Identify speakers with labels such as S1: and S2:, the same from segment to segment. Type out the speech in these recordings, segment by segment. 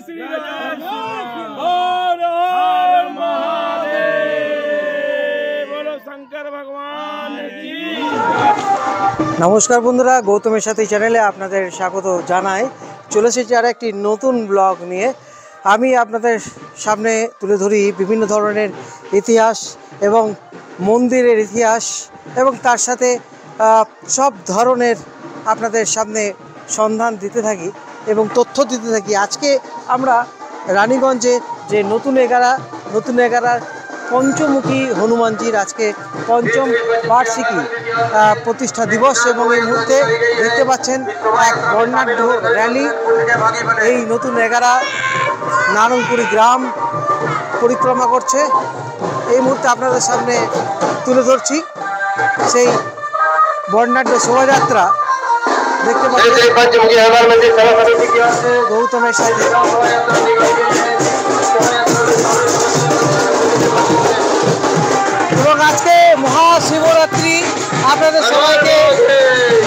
S1: श्री राम। हर हर महादेव। बोलो शंकर भगवान की।
S2: নমস্কার বন্ধুরা, গৌতমের সাথে চ্যানেলে আপনাদের স্বাগত জানাই। চলে এসেছি আর একটি নতুন ব্লগ নিয়ে। আমি আপনাদের সামনে তুলে ধরি বিভিন্ন ধরনের ইতিহাস এবং মন্দিরের ইতিহাস এবং তার সাথে সব ধরনের আপনাদের সামনে সন্ধান দিতে থাকি এবং তথ্য দিতে থাকি। আজকে আমরা রানীগঞ্জে যে নতুন এগারার পঞ্চমুখী হনুমানজির আজকে পঞ্চম বার্ষিকী প্রতিষ্ঠা দিবস এবং এই মুহূর্তে দেখতে পাচ্ছেন এক বর্ণাঢ্য র্যালি এই নতুন এগারা নারায়ণপুরি গ্রাম পরিক্রমা করছে। এই মুহূর্তে আপনাদের সামনে তুলে ধরছি সেই বর্ণাঢ্য শোভাযাত্রা। দেখতে পাচ্ছেন গৌতমের সাথে এবং আজকে মহাশিবরাত্রি, আপনাদের সবাইকে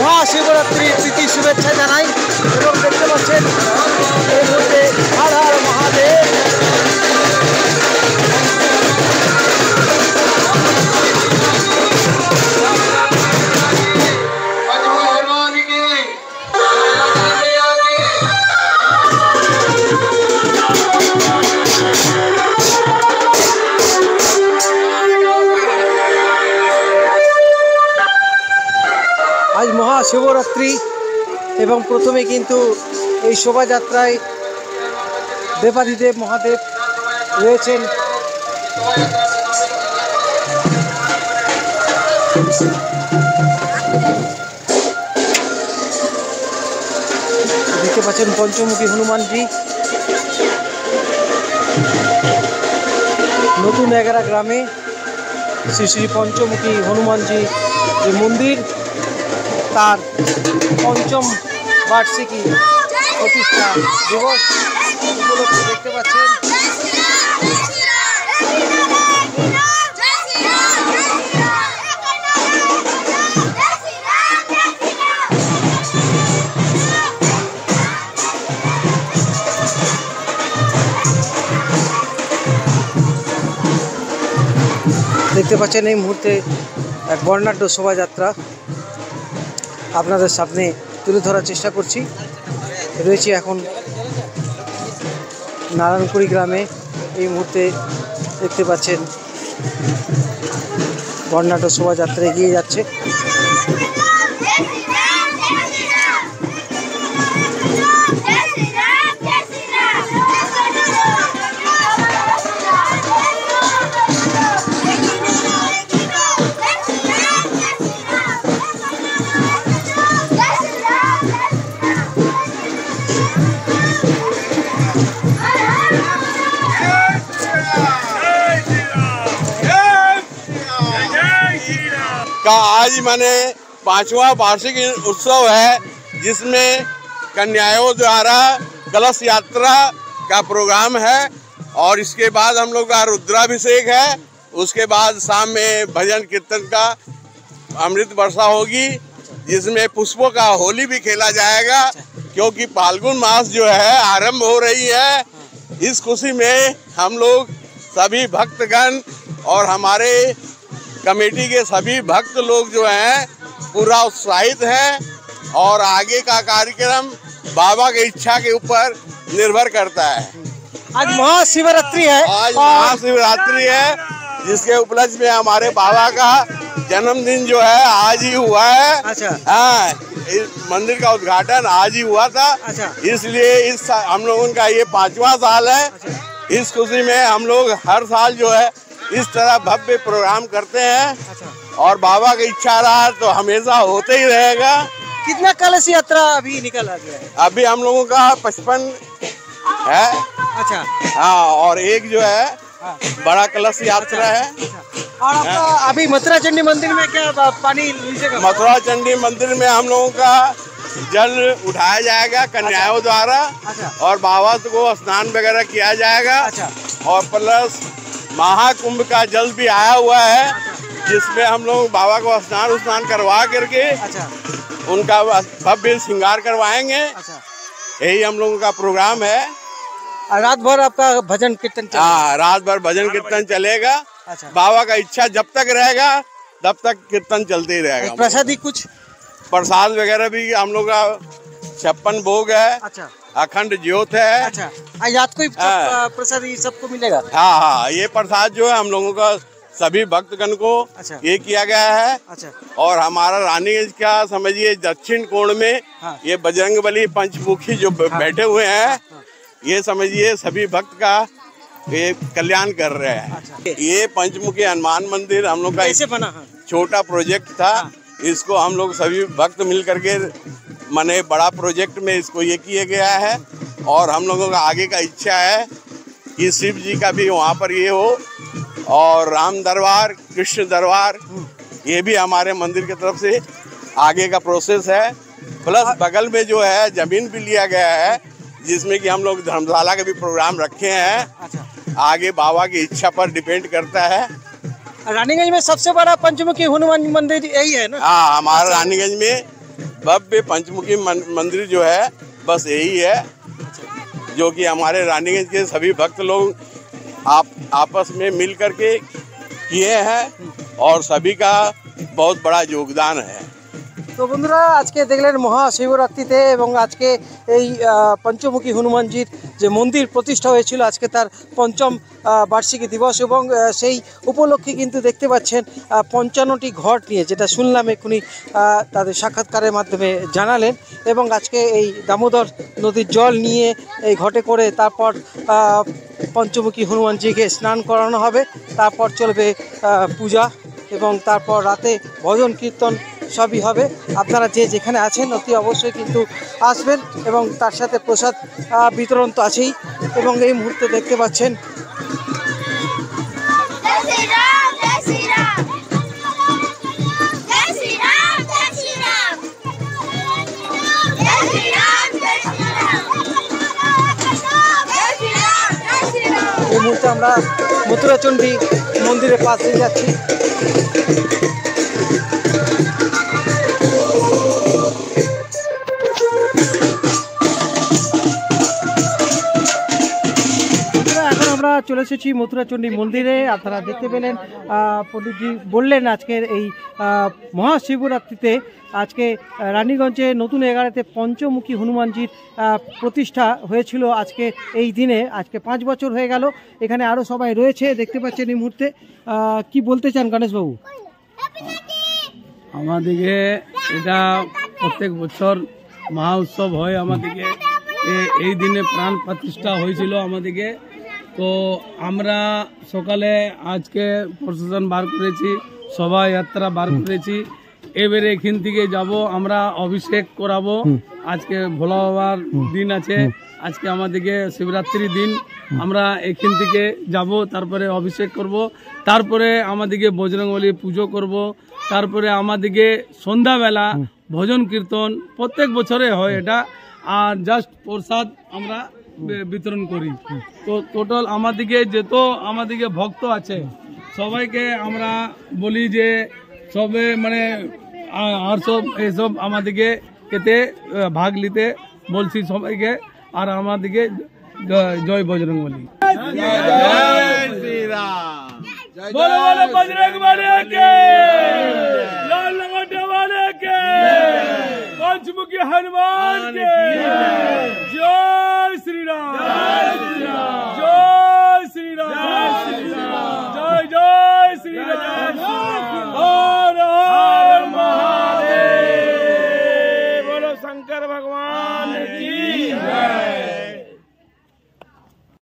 S2: মহাশিবরাত্রির প্রীতি শুভেচ্ছা জানাই। এবং দেখতে পাচ্ছেন এই মুহূর্তে হর হর মহাদেব। আজ মহাশিবরাত্রি এবং প্রথমে কিন্তু এই শোভাযাত্রায় দেবাদিদেব মহাদেব রয়েছেন। দেখতে পাচ্ছেন পঞ্চমুখী হনুমানজি। নতুন এগারা গ্রামে শ্রী শ্রী পঞ্চমুখী হনুমানজি যে মন্দির, তার পঞ্চম বার্ষিকী প্রতিষ্ঠা দিবস উপলক্ষে দেখতে পাচ্ছেন এই মুহূর্তে এক বর্ণাঢ্য শোভাযাত্রা আপনাদের সামনে তুলে ধরার চেষ্টা করছি। রয়েছি এখন নারায়ণপুরি গ্রামে। এই মুহূর্তে দেখতে পাচ্ছেন বর্ণাঢ্য শোভাযাত্রা এগিয়ে যাচ্ছে।
S3: का आज माने 5वां वार्षिक उत्सव है, जिसमें कन्याओं द्वारा कलश यात्रा का प्रोग्राम है और इसके बाद हम लोग का रुद्राभिषेक है। उसके बाद शाम में भजन कीर्तन का अमृत वर्षा होगी, जिसमें पुष्पों का होली भी खेला जाएगा, क्योंकि फाल्गुन मास जो है आरंभ हो रही है। इस खुशी में हम लोग सभी भक्तगण और हमारे कमेटी के सभी भक्त लोग जो हैं पूरा उत्साहित हैं और आगे का कार्यक्रम बाबा की इच्छा के ऊपर निर्भर करता है।
S2: आज महाशिवरात्रि है।
S3: आज महाशिवरात्रि है, जिसके उपलक्ष्य में हमारे बाबा का जन्मदिन जो है आज ही हुआ है।
S2: अच्छा।
S3: हाँ, इस मंदिर का उद्घाटन आज ही हुआ था।
S2: अच्छा।
S3: इसलिए हम लोगों का ये 5वां साल है।
S2: अच्छा।
S3: इस खुशी में हम लोग हर साल जो है इस तरह भव्य प्रोग्राम करते हैं।
S2: अच्छा।
S3: और बाबा की इच्छा रहा तो हमेशा होते ही रहेगा।
S2: कितना कलश यात्रा अभी निकला गया है?
S3: अभी हम लोगों का 55 है।
S2: अच्छा।
S3: हाँ, और एक जो है
S2: हाँ।
S3: बड़ा कलश यात्रा है।
S2: अच्छा। और आपका अभी मथुरा चंडी मंदिर में क्या पानी लीजिएगा?
S3: मथुरा चंडी मंदिर में हम लोगों का जल उठाया जाएगा कन्याओं द्वारा।
S2: अच्छा।
S3: और बाबा को स्नान वगैरह किया जाएगा।
S2: अच्छा।
S3: और प्लस महाकुंभ का जल भी आया हुआ है, जिसमें हम लोग बाबा को स्नान करवा करके
S2: अच्छा
S3: उनका भव्य श्रृंगार करवाएंगे।
S2: अच्छा।
S3: यही हम लोगों का प्रोग्राम है।
S2: और रात भर आपका भजन कीर्तन चलेगा?
S3: हाँ, रात भर भजन कीर्तन चलेगा।
S2: अच्छा।
S3: बाबा का इच्छा जब तक रहेगा तब तक कीर्तन चलते ही रहेगा।
S2: प्रसादी कुछ?
S3: प्रसाद वगैरह भी हम लोग का 56 भोग है।
S2: अच्छा।
S3: अखंड ज्योत है।
S2: अच्छा, आज रात को ही प्रसादी सबको मिलेगा?
S3: हाँ हाँ, ये प्रसाद जो है हम लोगों का सभी भक्तगण को
S2: अच्छा।
S3: ये किया गया है।
S2: अच्छा।
S3: और हमारा रानीगंज का समझिए दक्षिण कोण में
S2: हाँ।
S3: ये बजरंगबली पंचमुखी जो बैठे हुए हैं, ये समझिए सभी भक्त का ये कल्याण कर रहे हैं।
S2: अच्छा।
S3: ये पंचमुखी हनुमान मंदिर हम लोग का
S2: कैसे बना?
S3: छोटा प्रोजेक्ट था। इसको हम लोग सभी भक्त मिल करके माने बड़ा प्रोजेक्ट में इसको ये किया गया है। और हम लोगों का आगे का इच्छा है कि शिव जी का भी वहाँ पर ये हो, और राम दरबार, कृष्ण दरबार, ये भी हमारे मंदिर की तरफ से आगे का प्रोसेस है। प्लस बगल में जो है जमीन भी लिया गया है, जिसमें कि हम लोग धर्मशाला का भी प्रोग्राम रखे हैं।
S2: अच्छा।
S3: आगे बाबा की इच्छा पर डिपेंड करता है।
S2: रानीगंज में सबसे बड़ा पंचमुखी हनुमान मंदिर यही है ना?
S3: हाँ, हमारा रानीगंज में भव्य पंचमुखी मंदिर जो है बस यही है, जो कि हमारे रानीगंज के सभी भक्त लोग आपस में मिल करके किए हैं, और सभी का बहुत बड़ा योगदान है।
S2: तो बंधुरा आज के देखलें महाशिवरात्रिते एवं आज के पंचमुखी हनुमानजीर जो मंदिर प्रतिष्ठा হয়েছিল আজকে তার पंचम বার্ষিকী दिवस এবং সেই উপলক্ষে কিন্তু দেখতে পাচ্ছেন 55টি ঘট নিয়ে, যেটা শুনলাম এক্ষুনি তাদের সাক্ষাৎকারের মাধ্যমে জানালেন। এবং আজকে এই দামোদর নদীর জল নিয়ে এই ঘটে করে তারপর पंचमुखी हनुमानजीকে স্নান করানো হবে, তারপর চলবে পূজা এবং তারপর রাতে ভজন কীর্তন সবই হবে। আপনারা যে যেখানে আছেন অতি অবশ্যই কিন্তু আসবেন এবং তার সাথে প্রসাদ বিতরণ তো আছেই। এবং এই মুহূর্তে দেখতে পাচ্ছেন এই মুহূর্তে আমরা মথুরাচণ্ডী মন্দিরের পাশ দিয়ে যাচ্ছি। এখন আমরা চলে এসেছি মথুরাচণ্ডী মন্দিরে। আপনারা দেখতে পেলেন পণ্ডিতজি বললেন আজকের এই মহাশিবরাত্রিতে আজকে রানীগঞ্জে নতুন এগারোতে পঞ্চমুখী হনুমানজির প্রতিষ্ঠা হয়েছিল আজকে এই দিনে। আজকে 5 বছর হয়ে গেল। এখানে আরও সবাই রয়েছে দেখতে পাচ্ছেন এই মুহূর্তে। কি বলতে চান গণেশবাবু?
S1: আমাদেরকে এটা প্রত্যেক বছর মহা উৎসব হয়। আমাদেরকে এই দিনে প্রাণ প্রতিষ্ঠা হয়েছিল আমাদেরকে। তো আমরা সকালে আজকে প্রশাসন বার করেছি, শোভাযাত্রা বার করেছি। এবারে এখান থেকে যাব, আমরা অভিষেক করাবো। আজকে ভোলা বাবার দিন আছে, আজকে আমাদেরকে শিবরাত্রির দিন। আমরা এখান থেকে যাব, তারপরে অভিষেক করব, তারপরে আমাদেরকে বজরংবলী পুজো করব, তারপরে আমাদেরকে সন্ধ্যাবেলা ভজন কীর্তন প্রত্যেক বছরে হয় এটা। আর জাস্ট প্রসাদ আমরা বিতরণ করি। তো টোটাল আমাদেরকে আমাদেরকে ভক্ত আছে সবাইকে আমরা বলি যে সবে মানে আর সব এসব আমাদেরকে এতে ভাগ নিতে বলছি সবাইকে। আর আমাদেরকে জয় বজরংবলী।
S3: जय श्री राम।
S1: बोलो बोलो बजरंगबली के, लाल लंगोटे वाले के, पंचमुखी हनुमान के। जय श्री राम, जय श्री राम, जय श्री राम, जय जय श्री राम। हर हर महादेव।
S3: बोलो शंकर भगवान की जय।